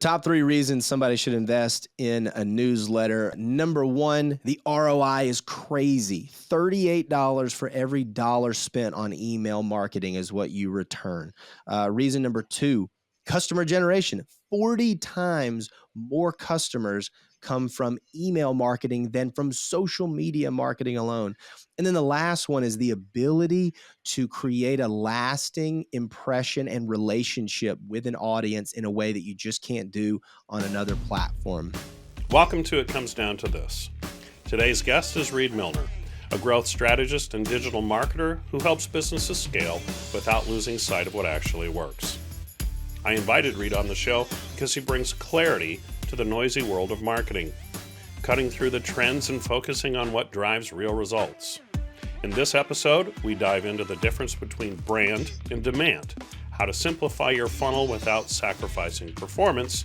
Top 3 reasons somebody should invest in a newsletter. Number 1, the ROI is crazy. $38 for every dollar spent on email marketing is what you return. Reason number 2, customer generation. 40 times more customers come from email marketing than from social media marketing alone. And then the last one is the ability to create a lasting impression and relationship with an audience in a way that you just can't do on another platform. Welcome to It Comes Down to This. Today's guest is Reade Milner, a growth strategist and digital marketer who helps businesses scale without losing sight of what actually works. I invited Reade on the show because he brings clarity to the noisy world of marketing, cutting through the trends and focusing on what drives real results. In this episode, we dive into the difference between brand and demand, how to simplify your funnel without sacrificing performance,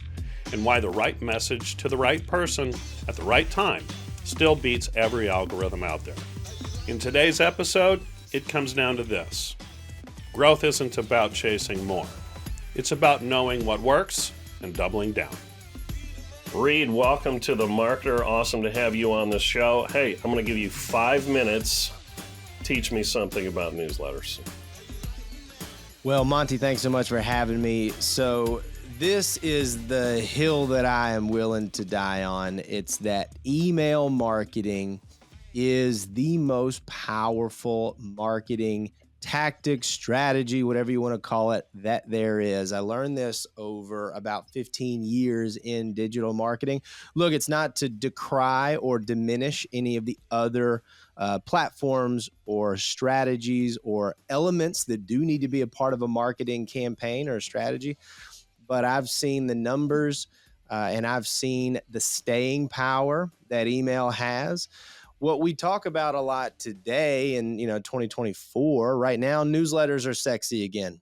and why the right message to the right person at the right time still beats every algorithm out there. In today's episode, it comes down to this. Growth isn't about chasing more. It's about knowing what works and doubling down. Reade, welcome to The Marketer. Awesome to have you on the show. Hey, I'm going to give you 5 minutes. Teach me something about newsletters. Well, Monty, thanks so much for having me. So this is the hill that I am willing to die on. It's that email marketing is the most powerful marketing tactic, strategy, whatever you want to call it, that there is. I learned this over about 15 years in digital marketing. Look, it's not to decry or diminish any of the other platforms or strategies or elements that do need to be a part of a marketing campaign or a strategy. But I've seen the numbers and I've seen the staying power that email has. What we talk about a lot today in 2024, right now, newsletters are sexy again,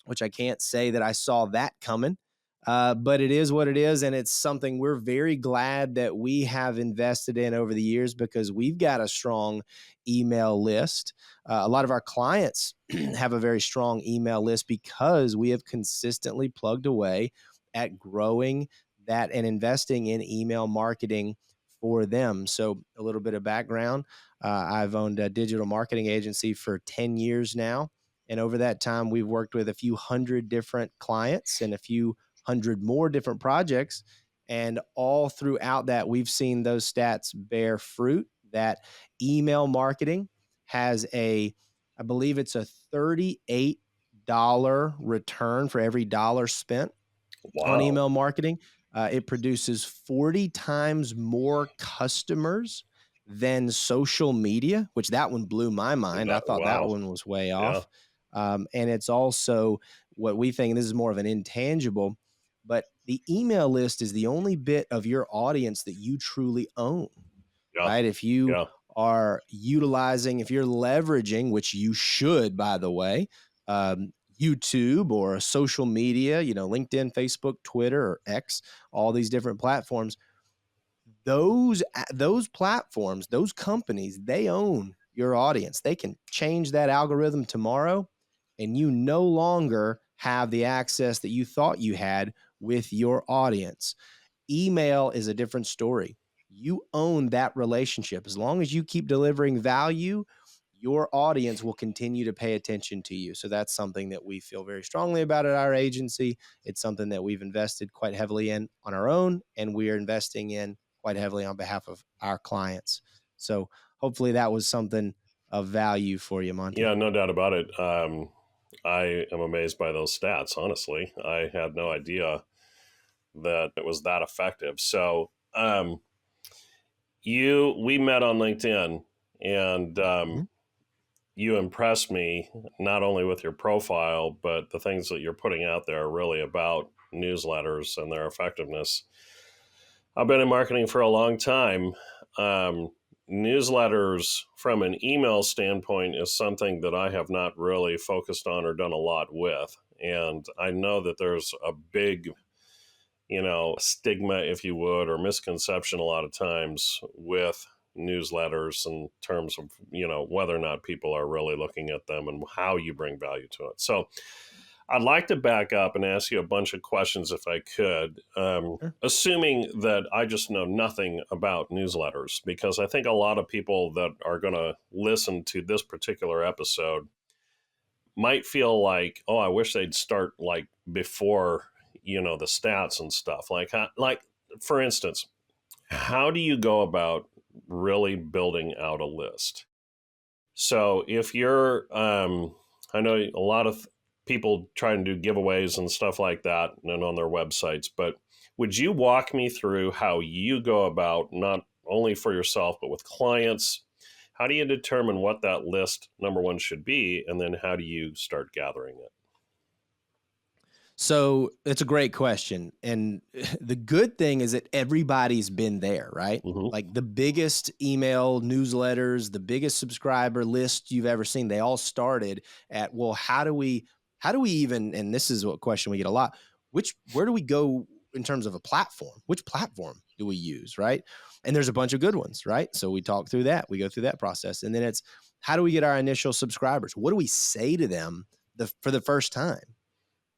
which I can't say that I saw that coming. But it is what it is, and it's something we're very glad that we have invested in over the years because we've got a strong email list. A lot of our clients have a very strong email list because we have consistently plugged away at growing that and investing in email marketing for them. So a little bit of background. I've owned a digital marketing agency for 10 years now. And over that time, we've worked with a few hundred different clients and a few hundred more different projects. And all throughout that, we've seen those stats bear fruit, that email marketing has I believe it's a $38 return for every dollar spent on email marketing. It produces 40 times more customers than social media, which that one blew my mind. I thought that one was way off. And it's also what we think, and this is more of an intangible, but the email list is the only bit of your audience that you truly own, right? If you are utilizing, if you're leveraging, which you should, by the way, YouTube or social media, LinkedIn, Facebook, Twitter, or X, all these different platforms, those platforms, those companies, they own your audience. They can change that algorithm tomorrow, and you no longer have the access that you thought you had with your audience. Email is a different story. You own that relationship. As long as you keep delivering value, your audience will continue to pay attention to you. So that's something that we feel very strongly about at our agency. It's something that we've invested quite heavily in on our own, and we are investing in quite heavily on behalf of our clients. So hopefully that was something of value for you, Monty. Yeah, no doubt about it. I am amazed by those stats, honestly. I had no idea that it was that effective. So we met on LinkedIn, and you impressed me not only with your profile, but the things that you're putting out there are really about newsletters and their effectiveness. I've been in marketing for a long time. Newsletters from an email standpoint is something that I have not really focused on or done a lot with. And I know that there's a big, stigma, if you would, or misconception a lot of times with newsletters in terms of, whether or not people are really looking at them and how you bring value to it. So I'd like to back up and ask you a bunch of questions if I could, Sure. assuming that I just know nothing about newsletters, because I think a lot of people that are going to listen to this particular episode might feel like, oh, I wish they'd start like before, the stats and stuff. Like for instance, how do you go about really building out a list? So if you're, I know a lot of people try and do giveaways and stuff like that and on their websites, but would you walk me through how you go about, not only for yourself, but with clients? How do you determine what that list, number one, should be? And then how do you start gathering it? So it's a great question. And the good thing is that everybody's been there, right? Hmm. Like the biggest email newsletters, the biggest subscriber list you've ever seen, they all started at, well, how do we even, and this is what question we get a lot, where do we go in terms of a platform? Which platform do we use, right? And there's a bunch of good ones, right? So we talk through that, we go through that process. And then it's, how do we get our initial subscribers? What do we say to them for the first time?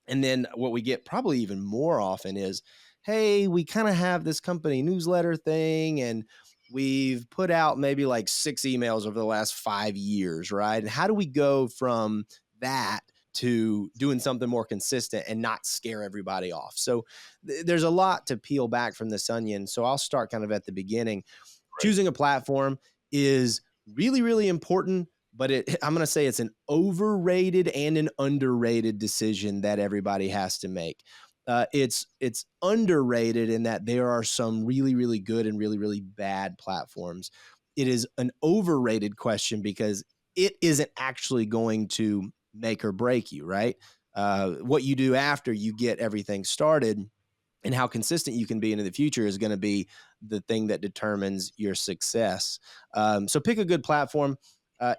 And then what we get probably even more often is, hey, we kind of have this company newsletter thing, and we've put out maybe like 6 emails over the last 5 years, right? And how do we go from that to doing something more consistent and not scare everybody off? So there's a lot to peel back from this onion. So I'll start kind of at the beginning. Right. Choosing a platform is really, really important, but I'm going to say it's an overrated and an underrated decision that everybody has to make. It's underrated in that there are some really, really good and really, really bad platforms. It is an overrated question because it isn't actually going to make or break you, right? What you do after you get everything started and how consistent you can be into the future is going to be the thing that determines your success. So pick a good platform.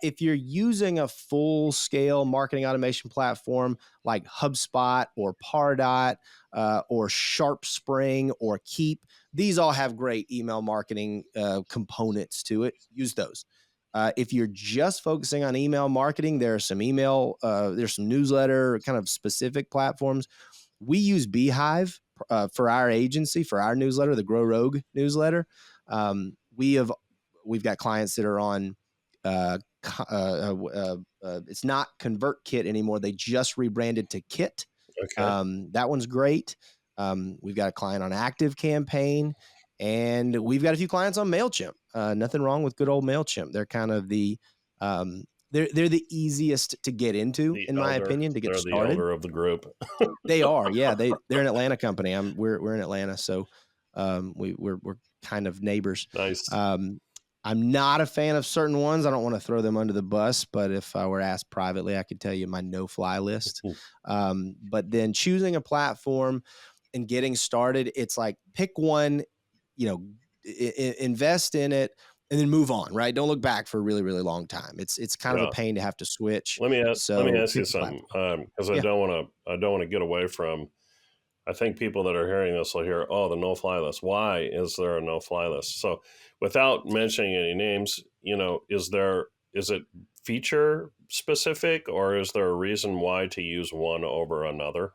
If you're using a full scale marketing automation platform like HubSpot or Pardot or SharpSpring or Keep, these all have great email marketing components to it. Use those. If you're just focusing on email marketing, there's some newsletter kind of specific platforms. We use Beehive for our agency, for our newsletter, the Grow Rogue newsletter. We've got clients that are on. It's not ConvertKit anymore. They just rebranded to Kit. Okay. That one's great. We've got a client on Active Campaign, and we've got a few clients on Mailchimp. Nothing wrong with good old Mailchimp. They're kind of um, they're the easiest to get into, The in my elder, opinion, to get they're the started. elder of the group. They are, yeah. They're an Atlanta company. We're in Atlanta, so we're kind of neighbors. Nice. I'm not a fan of certain ones. I don't want to throw them under the bus, but if I were asked privately, I could tell you my no-fly list. But then choosing a platform and getting started, it's like pick one, you know, invest in it, and then move on. Right? Don't look back for a really, really long time. It's kind of a Yeah. pain to have to switch. Let me So ask you pick a something, platform. because Yeah. I don't want to get away from. I think people that are hearing this will hear, oh, the no-fly list. Why is there a no-fly list? So, without mentioning any names, is it feature specific, or is there a reason why to use one over another?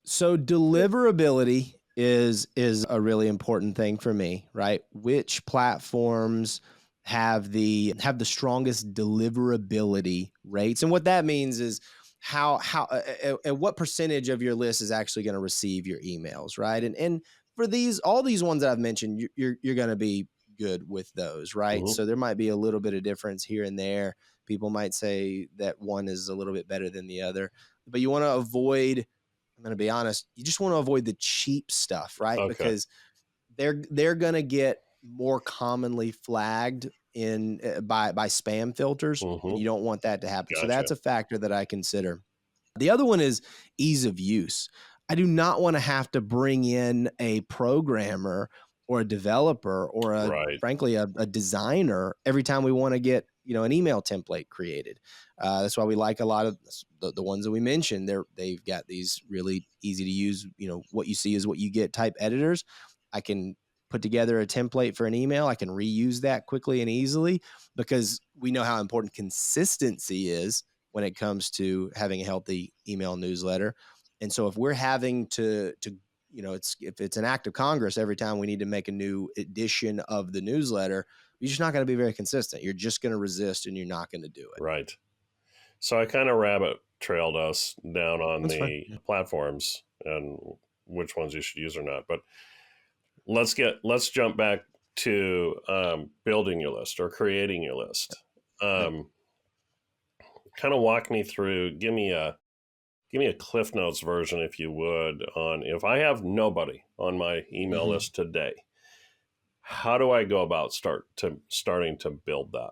So deliverability is a really important thing for me, right? Which platforms have the strongest deliverability rates? And what that means is how at what percentage of your list is actually going to receive your emails, right? And for all these ones that I've mentioned, you're going to be good with those, right? Hmm. So there might be a little bit of difference here and there. People might say that one is a little bit better than the other, but you want to avoid, I'm going to be honest, you just want to avoid the cheap stuff, right? Okay. Because they're going to get more commonly flagged in by spam filters, and Hmm. you don't want that to happen. So Gotcha. that's a factor that I consider. The other one is ease of use. I do not want to have to bring in a programmer or a developer or Right. frankly a designer every time we want to get an email template created. That's why we like a lot of the ones that we mentioned. They've got these really easy to use. What you see is what you get type editors. I can put together a template for an email. I can reuse that quickly and easily because we know how important consistency is when it comes to having a healthy email newsletter. And so if we're having to if it's an act of Congress every time we need to make a new edition of the newsletter, you're just not going to be very consistent. You're just going to resist and you're not going to do it. Right. So I kind of rabbit trailed us down on That's fine. the platforms and which ones you should use or not. But let's jump back to building your list or creating your list. Kind of walk me through. Give me a Cliff Notes version, if you would, on if I have nobody on my email list today, how do I go about starting to build that?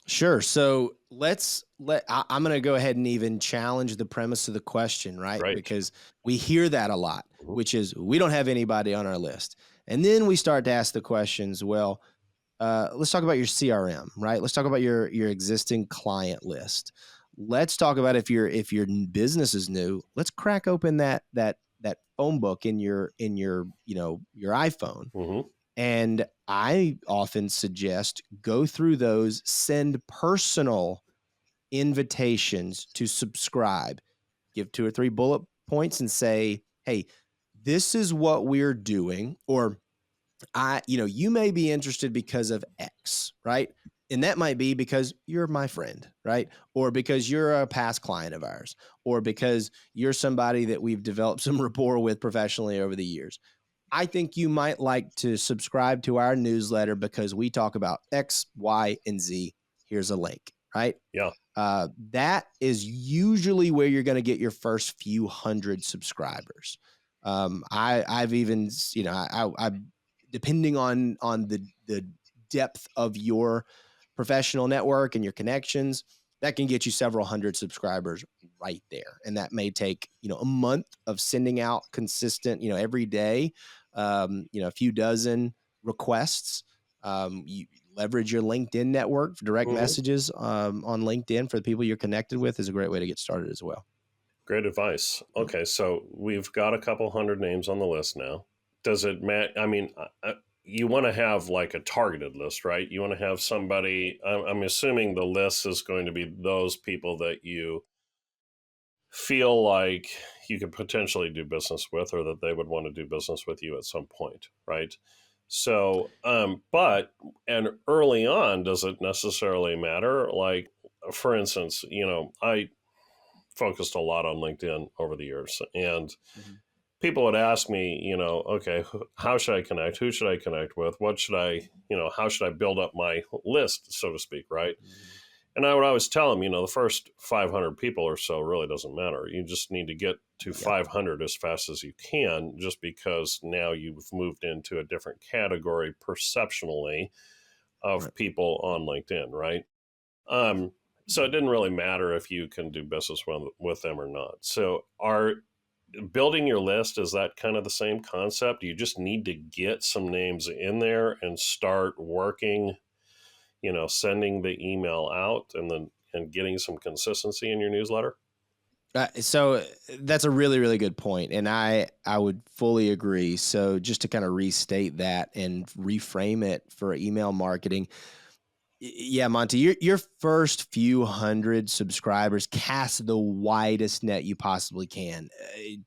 Sure. So I'm going to go ahead and even challenge the premise of the question, right? Great. Because we hear that a lot, Mhm. which is we don't have anybody on our list. And then we start to ask the questions, well, let's talk about your CRM, right? Let's talk about your existing client list. Let's talk about if your business is new, let's crack open that phone book in your your iPhone. Mhm. And I often suggest go through those, send personal invitations to subscribe, give 2 or 3 bullet points and say, hey, this is what we're doing. Or you may be interested because of X, right? And that might be because you're my friend, right? Or because you're a past client of ours, or because you're somebody that we've developed some rapport with professionally over the years. I think you might like to subscribe to our newsletter because we talk about X, Y, and Z. Here's a link, right? Yeah. That is usually where you're going to get your first few hundred subscribers. I've even, I depending on the depth of your professional network and your connections, that can get you several hundred subscribers right there. And that may take, a month of sending out consistent, every day, a few dozen requests. You leverage your LinkedIn network for direct messages on LinkedIn for the people you're connected with is a great way to get started as well. Great advice. Okay, so we've got a couple hundred names on the list now. Does it matter? I mean, you want to have like a targeted list, right? You want to have somebody, I'm assuming the list is going to be those people that you feel like you could potentially do business with or that they would want to do business with you at some point, right? So, and early on, does it necessarily matter? Like, for instance, I focused a lot on LinkedIn over the years, and people would ask me, okay, how should I connect? Who should I connect with? What should I, how should I build up my list, so to speak, right? And I would always tell them, the first 500 people or so really doesn't matter. You just need to get to 500 as fast as you can, just because now you've moved into a different category perceptionally of people on LinkedIn, right? So it didn't really matter if you can do business with them or not. So building your list, is that kind of the same concept? You just need to get some names in there and start working, sending the email out and getting some consistency in your newsletter. So that's a really, really good point. And I would fully agree. So just to kind of restate that and reframe it for email marketing. Yeah, Monty, your first few hundred subscribers, cast the widest net you possibly can.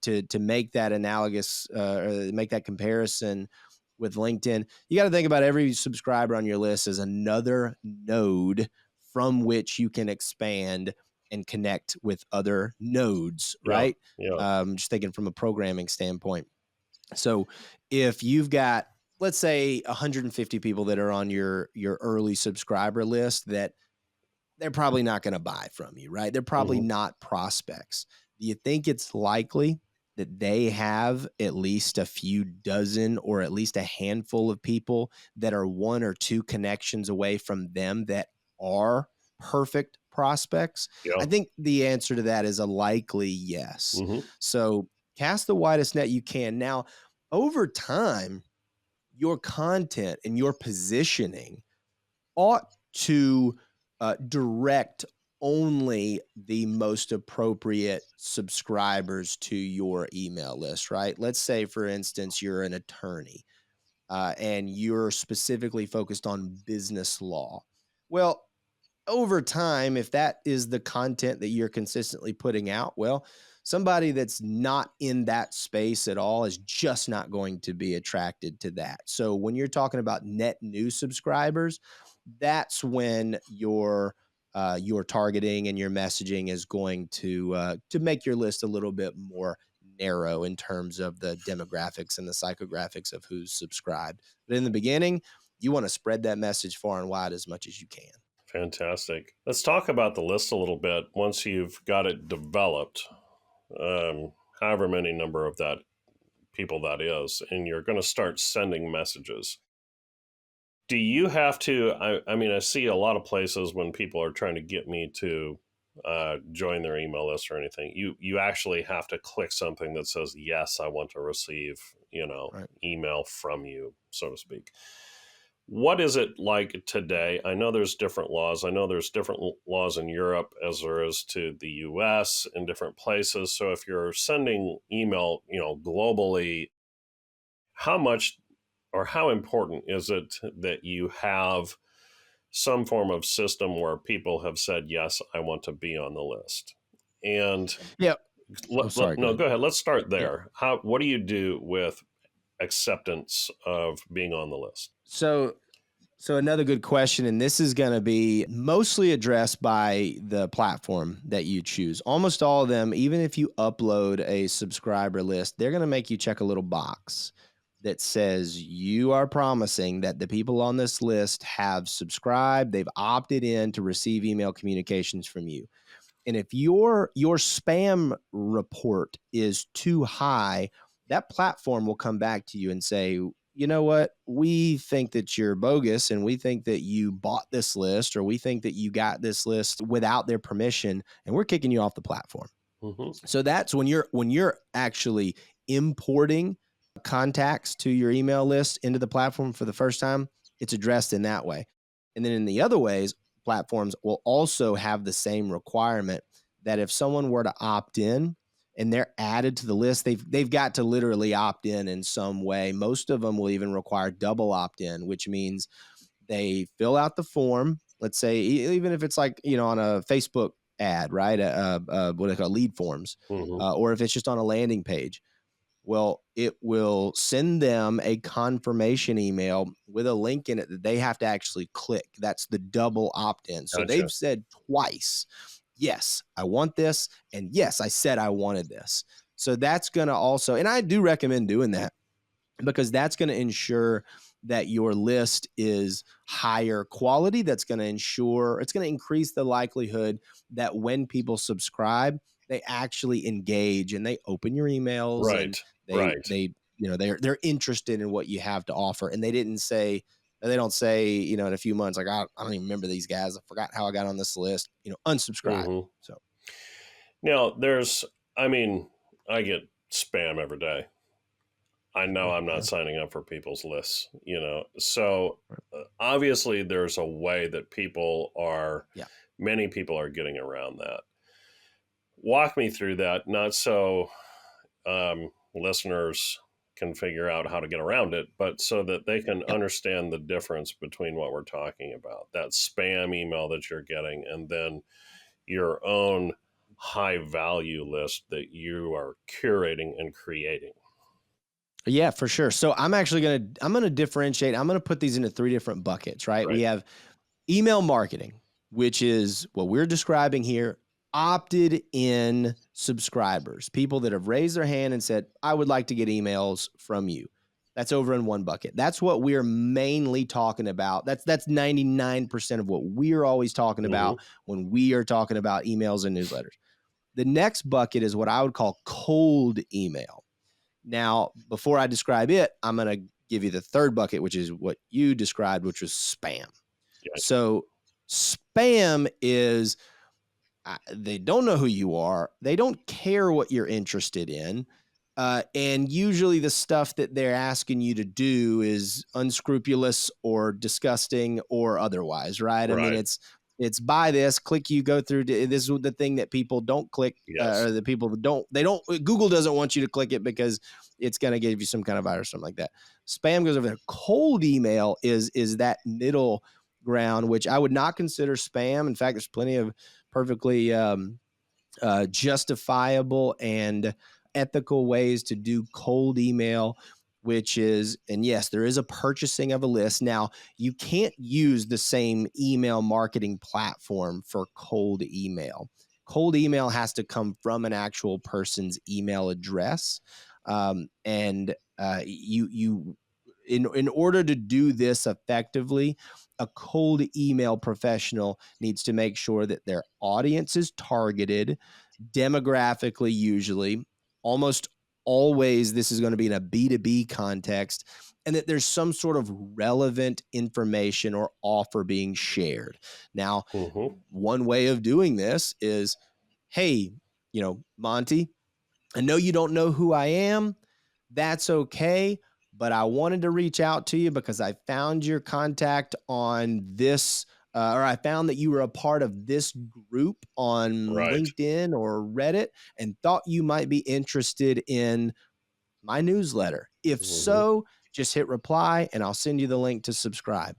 To make that analogous or make that comparison with LinkedIn, you got to think about every subscriber on your list as another node from which you can expand and connect with other nodes, right? Yeah. Just thinking from a programming standpoint. So if you've got, let's say 150 people that are on your early subscriber list that they're probably not going to buy from you, right? They're probably not prospects. Do you think it's likely that they have at least a few dozen or at least a handful of people that are 1 or 2 connections away from them that are perfect prospects? Yeah. I think the answer to that is a likely yes. So cast the widest net you can. Now, over time, your content and your positioning ought to direct only the most appropriate subscribers to your email list, right? Let's say, for instance, you're an attorney and you're specifically focused on business law. Well, over time, if that is the content that you're consistently putting out, well, somebody that's not in that space at all is just not going to be attracted to that. So when you're talking about net new subscribers, that's when your targeting and your messaging is going to make your list a little bit more narrow in terms of the demographics and the psychographics of who's subscribed. But in the beginning, you want to spread that message far and wide as much as you can. Fantastic. Let's talk about the list a little bit once you've got it developed, however many number of that people that is, and you're going to start sending messages. Do you have to, I mean, I see a lot of places when people are trying to get me to join their email list or anything, you actually have to click something that says, yes, I want to receive, Right. email from you, so to speak. What is it like today? I know there's different laws. I know there's different laws in Europe as there is to the US in different places. So if you're sending email, globally, how much or how important is it that you have some form of system where people have said, yes, I want to be on the list? And Yeah. Oh, sorry. Go no, ahead. go ahead. Let's start Yeah. there. What do you do with acceptance of being on the list? So another good question, and this is going to be mostly addressed by the platform that you choose. Almost all of them, even if you upload a subscriber list, they're going to make you check a little box that says you are promising that the people on this list have subscribed, they've opted in to receive email communications from you. And if your spam report is too high, that platform will come back to you and say, you know what, we think that you're bogus and we think that you bought this list or we think that you got this list without their permission and we're kicking you off the platform. Mm-hmm. So that's when you're actually importing contacts to your email list into the platform for the first time, it's addressed in that way. And then in the other ways, platforms will also have the same requirement that if someone were to opt in and they're added to the list, they've got to literally opt in some way. Most of them will even require double opt-in, which means they fill out the form. Let's say even if it's like on a Facebook ad, right? What they call lead forms, Mm-hmm. or if it's just on a landing page. Well, it will send them a confirmation email with a link in it that they have to actually click. That's the double opt-in. So Gotcha. they've said twice, yes, I want this. And yes, I said I wanted this. So that's going to also, and I do recommend doing that because that's going to ensure that your list is higher quality. That's going to ensure it's going to increase the likelihood that when people subscribe, they actually engage and they open your emails and Right. Right. they're interested in what you have to offer. And they don't say, in a few months, like, I don't even remember these guys. I forgot how I got on this list, unsubscribe. Mm-hmm. So Now I get spam every day. I know I'm not signing up for people's lists, So obviously there's a way that many people are getting around that. Walk me through that, not so listeners can figure out how to get around it, but so that they can understand the difference between what we're talking about, that spam email that you're getting, and then your own high value list that you are curating and creating. Yeah, for sure. So I'm going to differentiate. I'm going to put these into three different buckets, right? We have email marketing, which is what we're describing here, opted in subscribers, people that have raised their hand and said, I would like to get emails from you. That's over in one bucket. That's what we're mainly talking about. That's 99% of what we're always talking about when we are talking about emails and newsletters. The next bucket is what I would call cold email. Now, before I describe it, I'm going to give you the third bucket, which is what you described, which was spam. Yeah. So spam is they don't know who you are. They don't care what you're interested in. And usually the stuff that they're asking you to do is unscrupulous or disgusting or otherwise, right? I mean, it's buy this, click, you go through. This is the thing that people don't click, or the people Google doesn't want you to click it because it's going to give you some kind of virus or something like that. Spam goes over there. Cold email is that middle background, which I would not consider spam. In fact, there's plenty of perfectly justifiable and ethical ways to do cold email, which is, and yes, there is a purchasing of a list. Now, you can't use the same email marketing platform for cold email. Cold email has to come from an actual person's email address. And you in order to do this effectively, a cold email professional needs to make sure that their audience is targeted demographically, usually. Almost always, this is going to be in a B2B context, and that there's some sort of relevant information or offer being shared. Now, Mm-hmm. one way of doing this is, hey, Monty, I know you don't know who I am. That's okay. But I wanted to reach out to you because I found your contact on this, or I found that you were a part of this group on Right. LinkedIn or Reddit and thought you might be interested in my newsletter. If Mm-hmm. so, just hit reply and I'll send you the link to subscribe.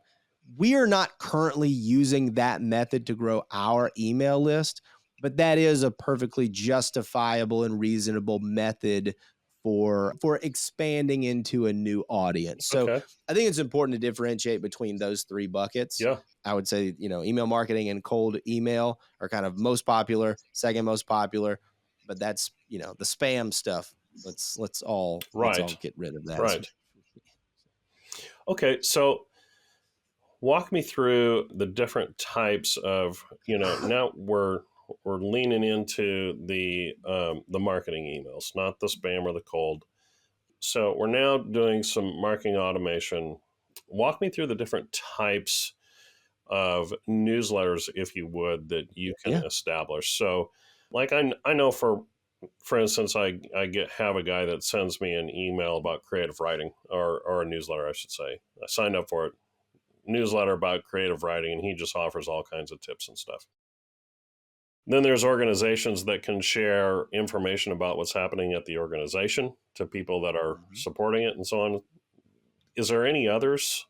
We are not currently using that method to grow our email list, but that is a perfectly justifiable and reasonable method for expanding into a new audience. So Okay. I think it's important to differentiate between those three buckets. Yeah. I would say, email marketing and cold email are kind of most popular, second most popular, but that's, the spam stuff. Let's all Right. get rid of that. Right. Okay. So walk me through the different types of, now we're leaning into the marketing emails, not the spam or the cold. So we're now doing some marketing automation. Walk me through the different types of newsletters, if you would, that you can Yeah. establish. So, like I know for instance, I have a guy that sends me an email about creative writing, or a newsletter, I should say. I signed up for it, newsletter about creative writing, and he just offers all kinds of tips and stuff. Then there's organizations that can share information about what's happening at the organization to people that are Mhm. supporting it and so on. Is there any others?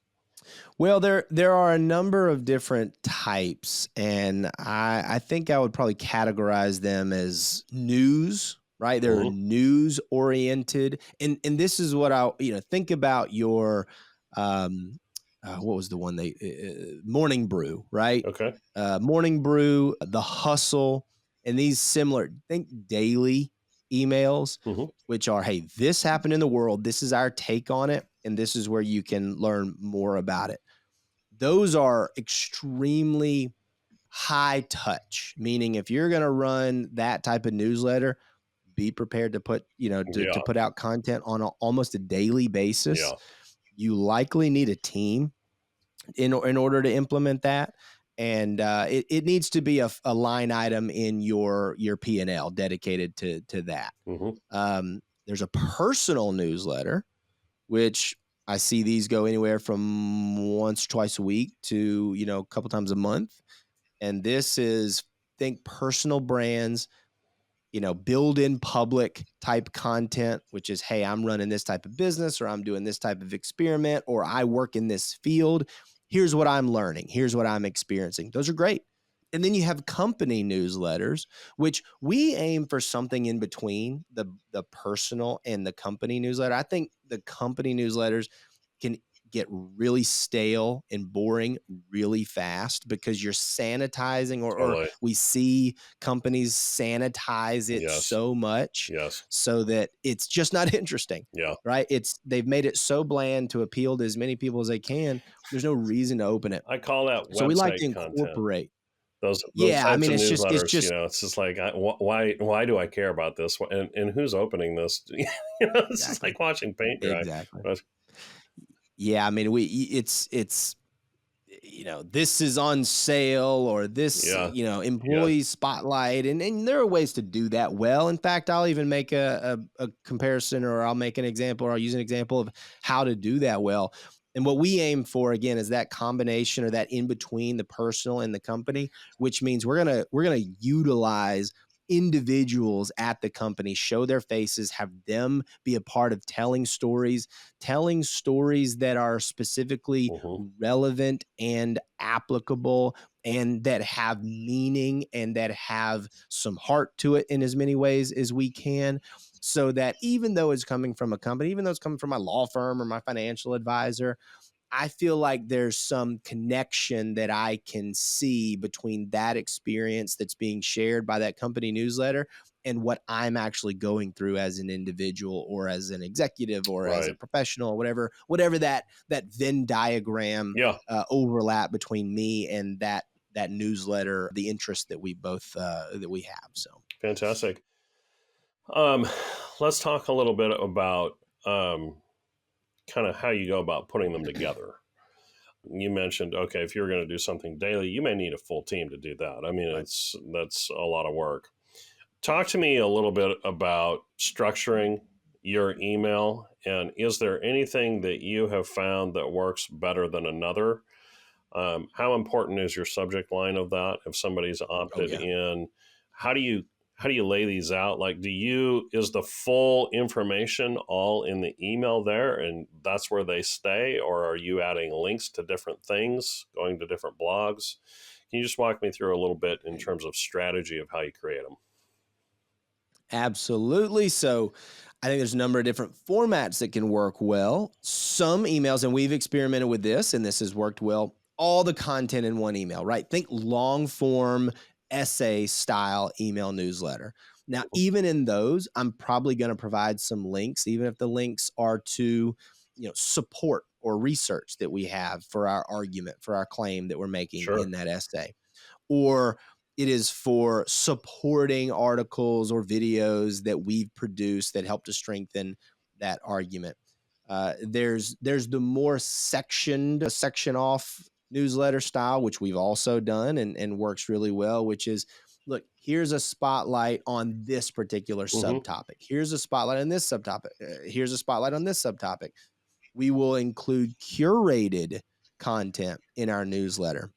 Well, there are a number of different types, and I think I would probably categorize them as news, right? They're Mm-hmm. news oriented, and this is what I think about your what was the one they Morning Brew, right? Okay. Morning Brew, The Hustle, and these similar think daily emails, Mm-hmm. which are, hey, this happened in the world, this is our take on it, and this is where you can learn more about it. Those are extremely high touch, meaning if you're going to run that type of newsletter, be prepared to put, to Yeah. put out content on almost a daily basis. Yeah. You likely need a team in order to implement that. And it needs to be a line item in your P&L dedicated to that. Mm-hmm. There's a personal newsletter, which I see these go anywhere from once, twice a week to, a couple times a month. And this is, think personal brands, build in public type content, which is, hey, I'm running this type of business, or I'm doing this type of experiment, or I work in this field. Here's what I'm learning. Here's what I'm experiencing. Those are great. And then you have company newsletters, which we aim for something in between the personal and the company newsletter. I think the company newsletters can get really stale and boring really fast because you're sanitizing, or Totally. we see companies sanitize it Yes. so much Yes. so that it's just not interesting, Yeah. right? They've made it so bland to appeal to as many people as they can. There's no reason to open it. I call that So we like to website content. incorporate. Those Yeah, I types mean, of it's newsletters, just it's just like, why do I care about this? And who's opening this? It's just exactly, like watching paint dry. exactly. But Yeah, I mean, it's this is on sale, or this, yeah, yeah, employee spotlight. And there are ways to do that well. In fact, I'll even make a comparison, or I'll make an example, or I'll use an example of how to do that well. And what we aim for, again, is that combination, or that in between the personal and the company, which means we're gonna utilize individuals at the company, show their faces, have them be a part of telling stories that are specifically Mm-hmm. relevant and applicable and that have meaning and that have some heart to it in as many ways as we can. So that even though it's coming from a company, even though it's coming from my law firm or my financial advisor, I feel like there's some connection that I can see between that experience that's being shared by that company newsletter and what I'm actually going through as an individual or as an executive or as a Right. professional, whatever that Venn diagram Yeah. overlap between me and that newsletter, the interest that we both that we have. So Fantastic. Um, let's talk a little bit about kind of how you go about putting them together. You mentioned, okay, if you're going to do something daily, you may need a full team to do that. I mean, right. that's a lot of work. Talk to me a little bit about structuring your email, and is there anything that you have found that works better than another? How important is your subject line of that? If somebody's Oh opted yeah. in, how do you lay these out? Like, is the full information all in the email there, and that's where they stay, or are you adding links to different things, going to different blogs? Can you just walk me through a little bit in terms of strategy of how you create them? Absolutely. So I think there's a number of different formats that can work well. Some emails, and we've experimented with this, and this has worked well, all the content in one email, right? Think long form essay style email newsletter. Now, even in those, I'm probably going to provide some links, even if the links are to, support or research that we have for our argument, for our claim that we're making Sure. in that essay, or it is for supporting articles or videos that we've produced that help to strengthen that argument. There's the more sectioned, section off newsletter style, which we've also done and works really well, which is, look, here's a spotlight on this particular Mm-hmm. subtopic. Here's a spotlight on this subtopic. Here's a spotlight on this subtopic. We will include curated content in our newsletter.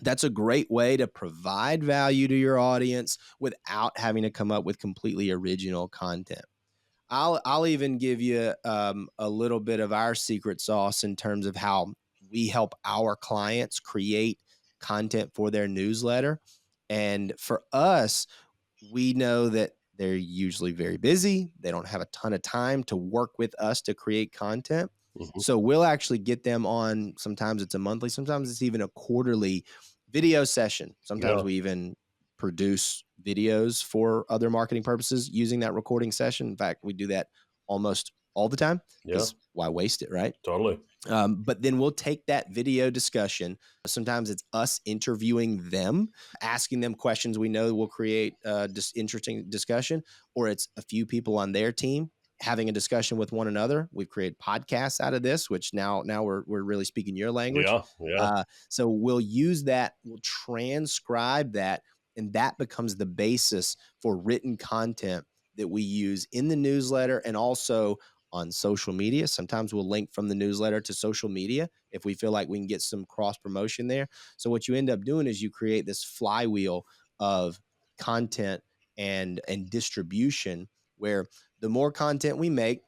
That's a great way to provide value to your audience without having to come up with completely original content. I'll even give you a little bit of our secret sauce in terms of how we help our clients create content for their newsletter. And for us, we know that they're usually very busy. They don't have a ton of time to work with us to create content. Mm-hmm. So we'll actually get them on, sometimes it's a monthly, sometimes it's even a quarterly video session. Sometimes Yeah. we even produce videos for other marketing purposes using that recording session. In fact, we do that almost all the time Yeah. because why waste it, right? Totally. But then we'll take that video discussion. Sometimes it's us interviewing them, asking them questions we know will create just interesting discussion, or it's a few people on their team having a discussion with one another. We've created podcasts out of this, which now we're really speaking your language. Yeah. Yeah. So we'll use that, we'll transcribe that, and that becomes the basis for written content that we use in the newsletter and also on social media. Sometimes we'll link from the newsletter to social media if we feel like we can get some cross promotion there. So what you end up doing is you create this flywheel of content and distribution, where the more content we make,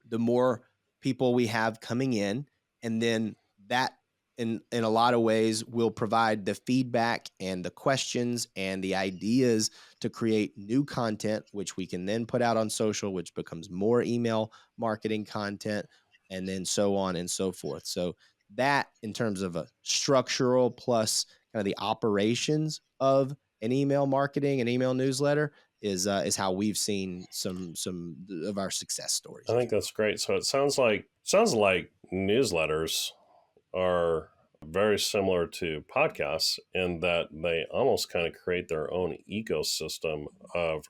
the more people we have coming in, and then that in a lot of ways will provide the feedback and the questions and the ideas to create new content, which we can then put out on social, which becomes more email marketing content, and then so on and so forth. So that, in terms of a structural plus kind of the operations of an email marketing and email newsletter, is how we've seen some of our success stories, I if think you will. that's great. So it sounds like newsletters are very similar to podcasts in that they almost kind of create their own ecosystem of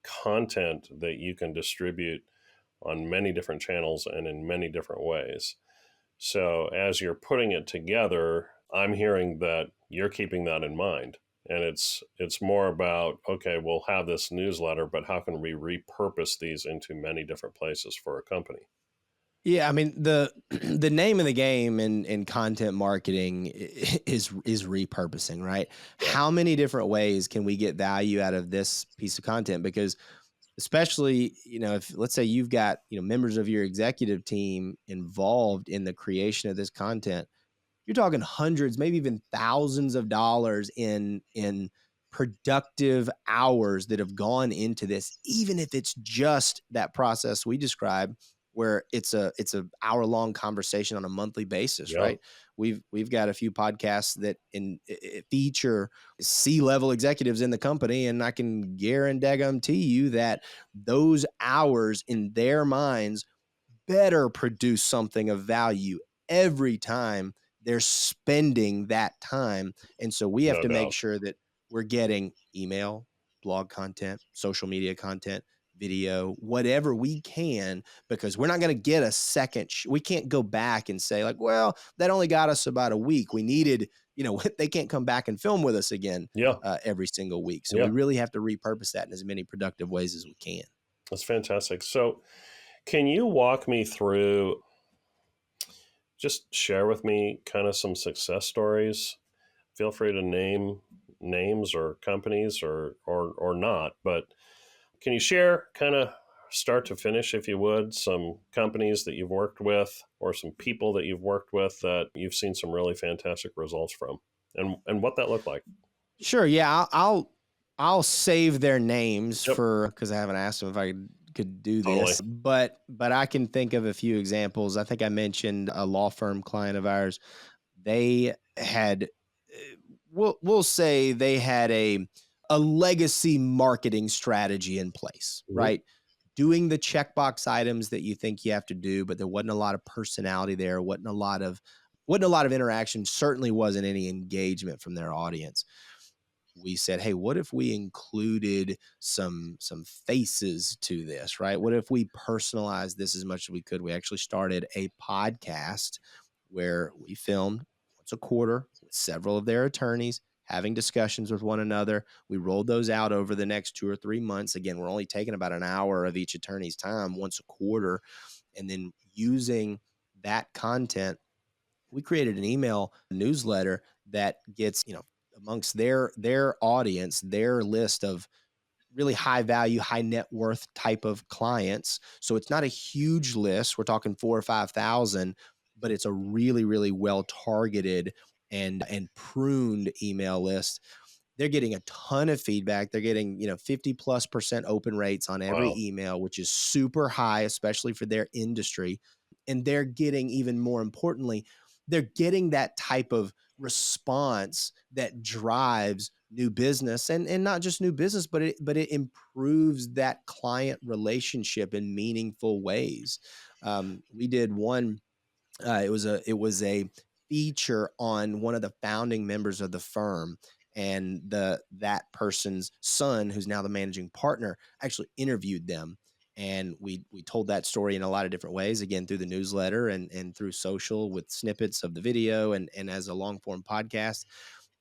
content that you can distribute on many different channels and in many different ways. So as you're putting it together, I'm hearing that you're keeping that in mind. And it's more about, okay, we'll have this newsletter, but how can we repurpose these into many different places for a company? Yeah, I mean the the name of the game in content marketing is repurposing, right? Yeah. How many different ways can we get value out of this piece of content? Because especially, if let's say you've got, members of your executive team involved in the creation of this content, you're talking hundreds, maybe even thousands of dollars in productive hours that have gone into this, even if it's just that process we described where it's a hour long conversation on a monthly basis, Yeah. right? We've got a few podcasts that feature C-level executives in the company, and I can guarantee you that those hours in their minds better produce something of value every time they're spending that time. And so we have No to make doubt. sure that we're getting email, blog content, social media content, video, whatever we can, because we're not going to get a second. We can't go back and say, like, well, that only got us about a week. We needed, they can't come back and film with us again Yeah. every single week. So we Yeah. really have to repurpose that in as many productive ways as we can. That's fantastic. So, can you walk me through, just share with me kind of some success stories? Feel free to name names or companies or not, but can you share kind of start to finish, if you would, some companies that you've worked with or some people that you've worked with that you've seen some really fantastic results from, and what that looked like? Sure. Yeah, I'll save their names Yep. for because I haven't asked them if I could do Totally. this, but I can think of a few examples. I think I mentioned a law firm client of ours. They had, we'll say they had a legacy marketing strategy in place, Hmm. right? Doing the checkbox items that you think you have to do, but there wasn't a lot of personality there. Wasn't a lot of interaction. Certainly wasn't any engagement from their audience. We said, hey, what if we included some faces to this, right? What if we personalized this as much as we could? We actually started a podcast where we filmed once a quarter with several of their attorneys having discussions with one another. We rolled those out over the next 2 or 3 months. Again, we're only taking about an hour of each attorney's time once a quarter, and then using that content, we created an email newsletter that gets, amongst their audience, their list of really high value, high net worth type of clients. So it's not a huge list. We're talking 4 or 5,000, but it's a really, really well targeted and pruned email list. They're getting a ton of feedback. They're getting, 50+% open rates on every Wow. email, which is super high, especially for their industry. And they're getting, even more importantly, they're getting that type of response that drives new business, and not just new business, but it improves that client relationship in meaningful ways. We did one. It was a feature on one of the founding members of the firm, and that person's son, who's now the managing partner, actually interviewed them. And we told that story in a lot of different ways, again through the newsletter and through social with snippets of the video and as a long form podcast.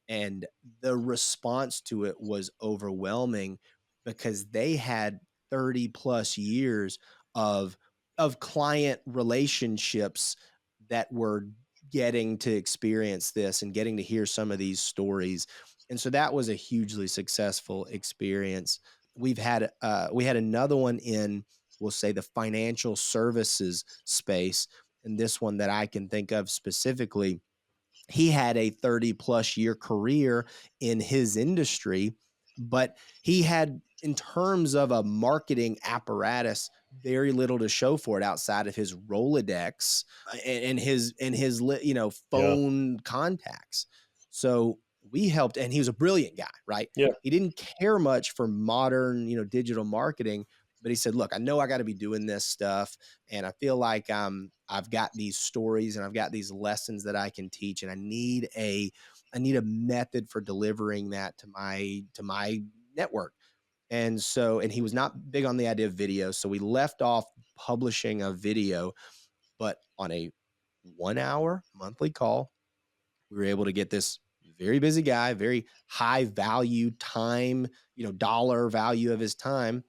And the response to it was overwhelming because they had 30 plus years of client relationships that were getting to experience this and getting to hear some of these stories. And so that was a hugely successful experience. We had another one in, we'll say, the financial services space, and this one that I can think of specifically, he had a 30 plus year career in his industry, but he had, in terms of a marketing apparatus, very little to show for it outside of his Rolodex and his Yeah. phone contacts. So we helped, and he was a brilliant guy, right? Yeah. He didn't care much for modern, digital marketing, but he said, look, I know I got to be doing this stuff, and I feel like I've got these stories and I've got these lessons that I can teach, and I need a method for delivering that to my network. And he was not big on the idea of video, so we left off publishing a video, but on a 1 hour monthly call, we were able to get this very busy guy, very high value time, dollar value of his time,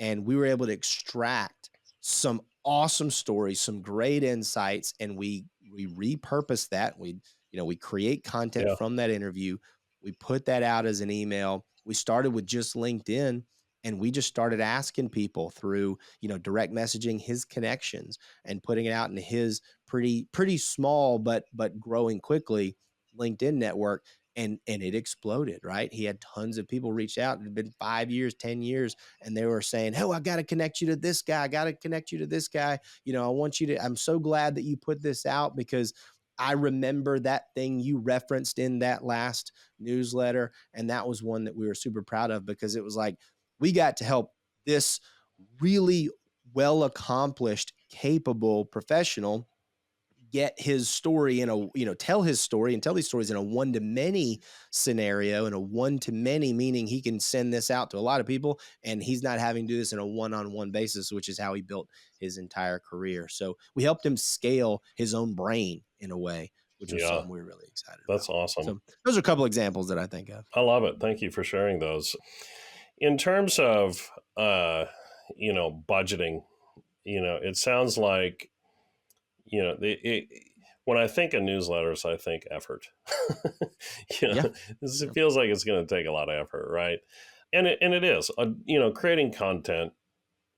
and we were able to extract some awesome stories, some great insights, and we repurpose that. We create content Yeah. from that interview. We put that out as an email. We started with just LinkedIn, and we just started asking people through, direct messaging his connections and putting it out in his pretty small but growing quickly LinkedIn network. And it exploded, right? He had tons of people reach out. It had been 5 years, 10 years, and they were saying, "Oh, I got to connect you to this guy. I got to connect you to this guy. I want you to, I'm so glad that you put this out because I remember that thing you referenced in that last newsletter." And that was one that we were super proud of because it was like, we got to help this really well accomplished, capable professional get his story in a, tell his story and tell these stories in a one to many scenario, in a one to many, meaning he can send this out to a lot of people and he's not having to do this in a one-on-one basis, which is how he built his entire career. So we helped him scale his own brain in a way, which was Yeah. something we were really excited That's about. awesome. So those are a couple examples that I think of. I love it. Thank you for sharing those. In terms of, budgeting, it sounds like, when I think of newsletters, I think effort. Yeah. It feels like it's going to take a lot of effort, right? And it is. Creating content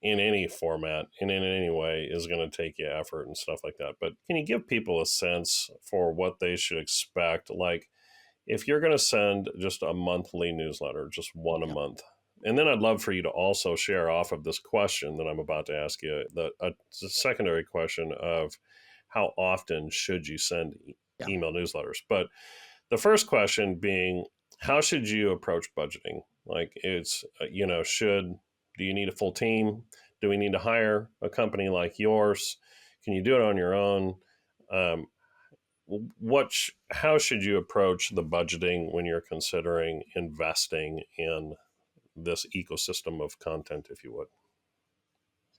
in any format and in any way is going to take you effort and stuff like that. But can you give people a sense for what they should expect? Like, if you're going to send just a monthly newsletter, just one a Yeah. month, and then I'd love for you to also share off of this question that I'm about to ask you, a secondary question of how often should you send Yeah. email newsletters? But the first question being, how should you approach budgeting? Like, it's, do you need a full team? Do we need to hire a company like yours? Can you do it on your own? Um, how should you approach the budgeting when you're considering investing in this ecosystem of content, if you would?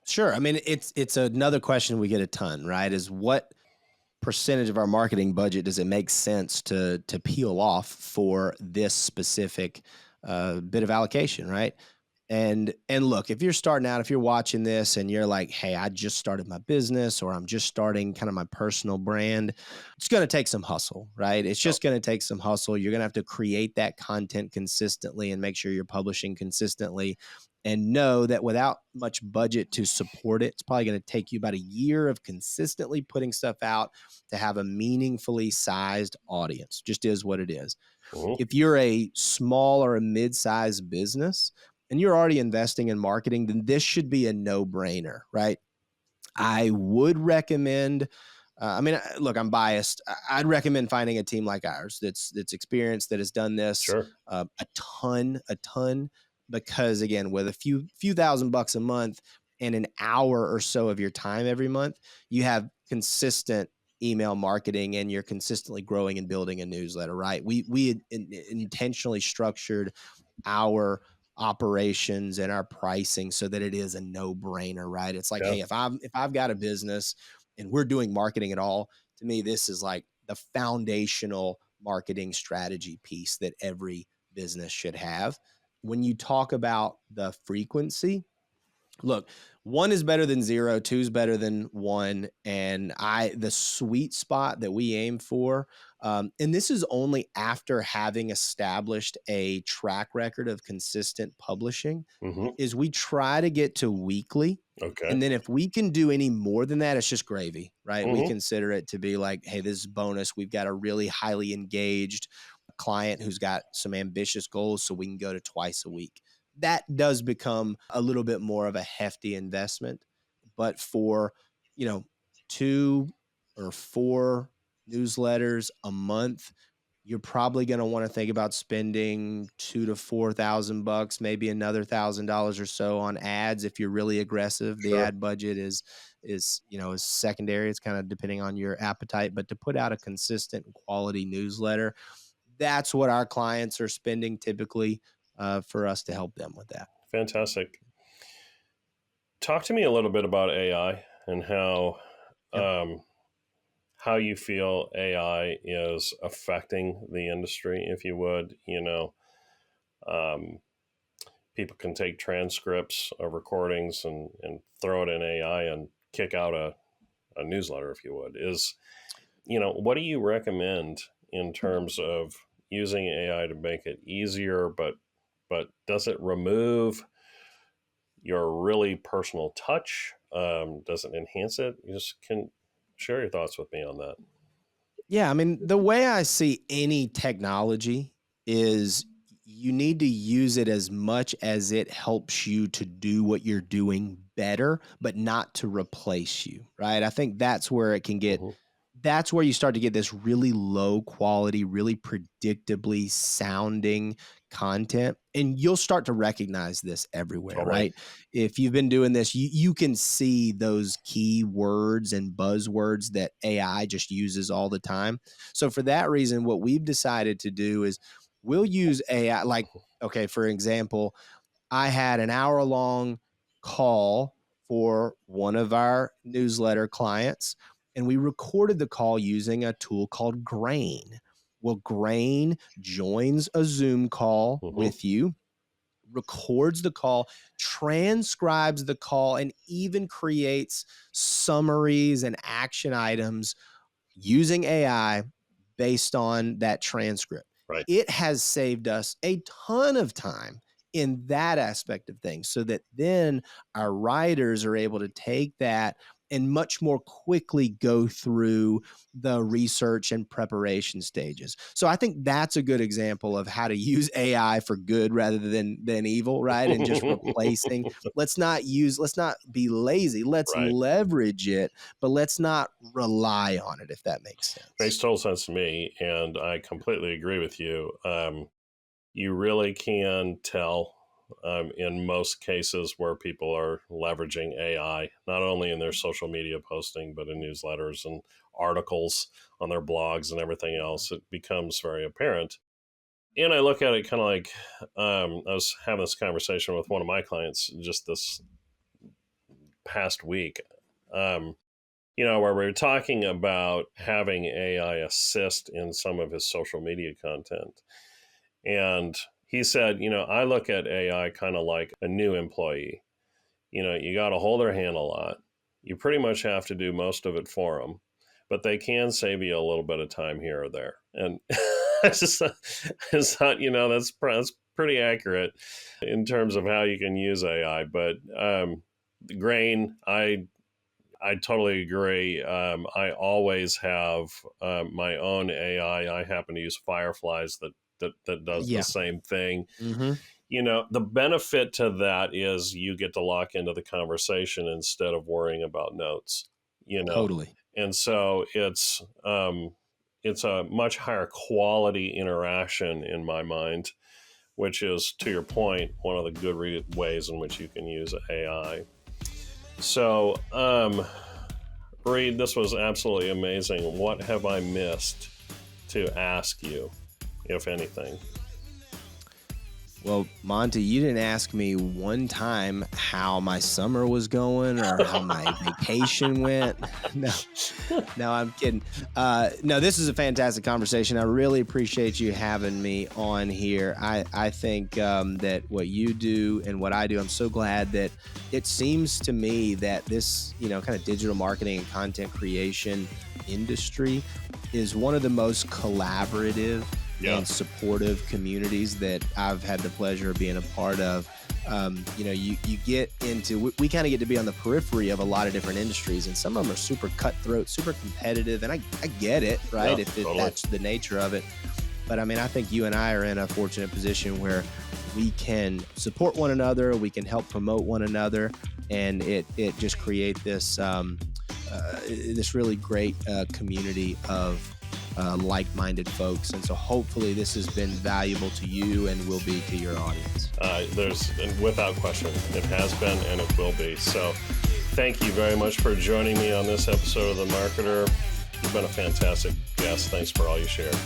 Sure. I mean, it's another question we get a ton, right? Is what percentage of our marketing budget does it make sense to peel off for this specific bit of allocation, right? And look, if you're starting out, if you're watching this and you're like, "Hey, I just started my business or I'm just starting kind of my personal brand," it's going to take some hustle, right? It's Oh, just going to take some hustle. You're going to have to create that content consistently and make sure you're publishing consistently, and know that without much budget to support it, it's probably going to take you about a year of consistently putting stuff out to have a meaningfully sized audience. Just is what it is. mhm, If you're a small or a mid-sized business and you're already investing in marketing, then this should be a no-brainer, right? I would recommend. Look, I'm biased. I'd recommend finding a team like ours that's experienced, that has done this sure. a ton. Because again, with a few $1,000s a month and an hour or so of your time every month, you have consistent email marketing and you're consistently growing and building a newsletter. Right? We had intentionally structured our operations and our pricing so that it is a no-brainer, right? It's like, Yeah. hey, if I've got a business and we're doing marketing at all, to me, this is like the foundational marketing strategy piece that every business should have. When you talk about the frequency, look, one is better than zero, two is better than one. And the sweet spot that we aim for, and this is only after having established a track record of consistent publishing, Hmm. is we try to get to weekly. Okay. And then if we can do any more than that, it's just gravy, right? We Hmm. consider it to be like, hey, this is bonus. We've got a really highly engaged client who's got some ambitious goals, so we can go to twice a week. That does become a little bit more of a hefty investment. But for, you know, 2 or 4 newsletters a month, you're probably going to want to think about spending 2 to 4 thousand bucks, maybe another $1,000 or so on ads if you're really aggressive. The Sure. ad budget is secondary. It's kind of depending on your appetite, but to put out a consistent quality newsletter, that's what our clients are spending typically, for us to help them with that. Fantastic. Talk to me a little bit about AI and Yeah. um, how you feel AI is affecting the industry, if you would. Um, People can take transcripts of recordings and throw it in AI and kick out a newsletter, if you would, is, what do you recommend in terms of using AI to make it easier, but does it remove your really personal touch? Does it enhance it? You just can share your thoughts with me on that. Yeah, I mean, the way I see any technology is you need to use it as much as it helps you to do what you're doing better, but not to replace you, right? I think that's where it can get, Mhm. that's where you start to get this really low quality, really predictably sounding content. And you'll start to recognize this everywhere, Totally. right? If you've been doing this, you can see those key words and buzzwords that AI just uses all the time. So for that reason, what we've decided to do is we'll use AI. Like, okay, for example, I had an hour-long call for one of our newsletter clients, and we recorded the call using a tool called Grain. Well, Grain joins a Zoom call Mhm. with you, records the call, transcribes the call, and even creates summaries and action items using AI based on that transcript. Right. It has saved us a ton of time in that aspect of things so that then our writers are able to take that and much more quickly go through the research and preparation stages. So I think that's a good example of how to use AI for good rather than evil, right? And just replacing. Let's not be lazy. Let's Right. leverage it, but let's not rely on it, if that makes Makes sense. total sense to me, and I completely agree with you. You really can tell in most cases where people are leveraging AI, not only in their social media posting, but in newsletters and articles on their blogs and everything else. It becomes very apparent. And I look at it kind of like I was having this conversation with one of my clients just this past week. Where we were talking about having AI assist in some of his social media content. And he said, I look at AI kind of like a new employee. You got to hold their hand a lot. You pretty much have to do most of it for them, but they can save you a little bit of time here or there. And I just thought, that's pretty accurate in terms of how you can use AI. But Grain, I totally agree. I always have my own AI. I happen to use Fireflies that does the Yeah. same thing. Mm-hmm. The benefit to that is you get to lock into the conversation instead of worrying about notes. Totally. And so it's a much higher quality interaction in my mind, which is, to your point, one of the good ways in which you can use AI. So, Reade, this was absolutely amazing. What have I missed to ask you, if anything? Well, Monty, you didn't ask me one time how my summer was going or how my vacation went. No, I'm kidding. No, this is a fantastic conversation. I really appreciate you having me on here. I think that what you do and what I do, I'm so glad that it seems to me that this, kind of digital marketing and content creation industry is one of the most collaborative and supportive communities that I've had the pleasure of being a part of. You get into, we kind of get to be on the periphery of a lot of different industries, and some of them are super cutthroat, super competitive, and I get it, right? Yeah, totally. That's the nature of it. But I mean, I think you and I are in a fortunate position where we can support one another, we can help promote one another, and it just create this this really great community of like-minded folks. And so hopefully this has been valuable to you and will be to your audience. Without question, it has been and it will be. So thank you very much for joining me on this episode of The Marketer. You've been a fantastic guest. Thanks for all you shared.